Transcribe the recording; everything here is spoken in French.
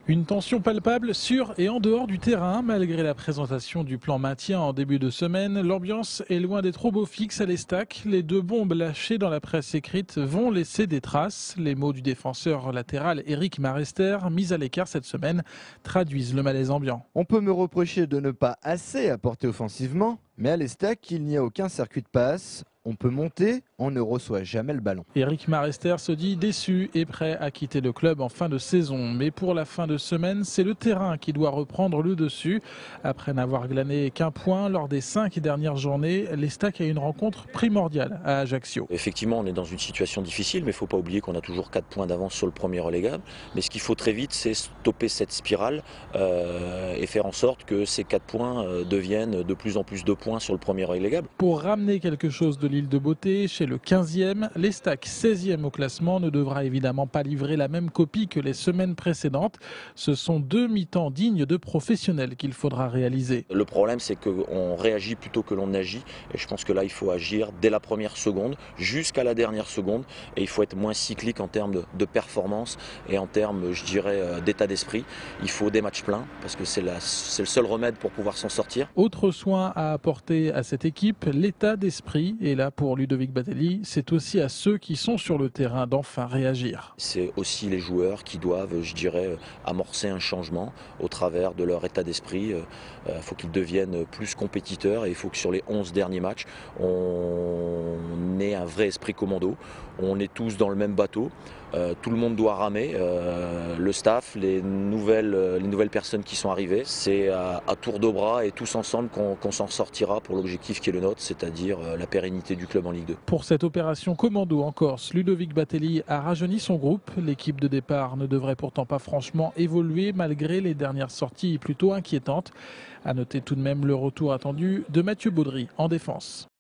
Une tension palpable sur et en dehors du terrain. Malgré la présentation du plan maintien en début de semaine, l'ambiance est loin d'être au beau fixe à l'Estac. Les deux bombes lâchées dans la presse écrite vont laisser des traces. Les mots du défenseur latéral Éric Marester, mis à l'écart cette semaine, traduisent le malaise ambiant. On peut me reprocher de ne pas assez apporter offensivement, mais à l'Estac, il n'y a aucun circuit de passe. On peut monter, on ne reçoit jamais le ballon. Éric Marester se dit déçu et prêt à quitter le club en fin de saison. Mais pour la fin de semaine, c'est le terrain qui doit reprendre le dessus. Après n'avoir glané qu'un point lors des 5 dernières journées, l'Estac a une rencontre primordiale à Ajaccio. Effectivement, on est dans une situation difficile, mais il ne faut pas oublier qu'on a toujours 4 points d'avance sur le premier relégable. Mais ce qu'il faut très vite, c'est stopper cette spirale et faire en sorte que ces 4 points deviennent de plus en plus de points sur le premier relégable. Pour ramener quelque chose de l'île de Beauté, chez le 15e, l'Estac 16e au classement ne devra évidemment pas livrer la même copie que les semaines précédentes. Ce sont 2 mi-temps dignes de professionnels qu'il faudra réaliser. Le problème, c'est qu'on réagit plutôt que l'on agit. Et je pense que là, il faut agir dès la première seconde jusqu'à la dernière seconde. Et il faut être moins cyclique en termes de performance et en termes, je dirais, d'état d'esprit. Il faut des matchs pleins parce que c'est le seul remède pour pouvoir s'en sortir. Autre soin à apporter à cette équipe, l'état d'esprit. Et là, pour Ludovic Batelli, c'est aussi à ceux qui sont sur le terrain d'enfin réagir. C'est aussi les joueurs qui doivent, je dirais, amorcer un changement au travers de leur état d'esprit. Il faut qu'ils deviennent plus compétiteurs et il faut que sur les 11 derniers matchs, on ait un vrai esprit commando. On est tous dans le même bateau. Tout le monde doit ramer. Le staff, les nouvelles personnes qui sont arrivées. C'est à tour de bras et tous ensemble qu'on s'en sortira pour l'objectif qui est le nôtre, c'est-à-dire la pérennité du club en Ligue 2. Pour cette opération commando en Corse, Ludovic Batelli a rajeuni son groupe. L'équipe de départ ne devrait pourtant pas franchement évoluer malgré les dernières sorties plutôt inquiétantes. À noter tout de même le retour attendu de Mathieu Baudry en défense.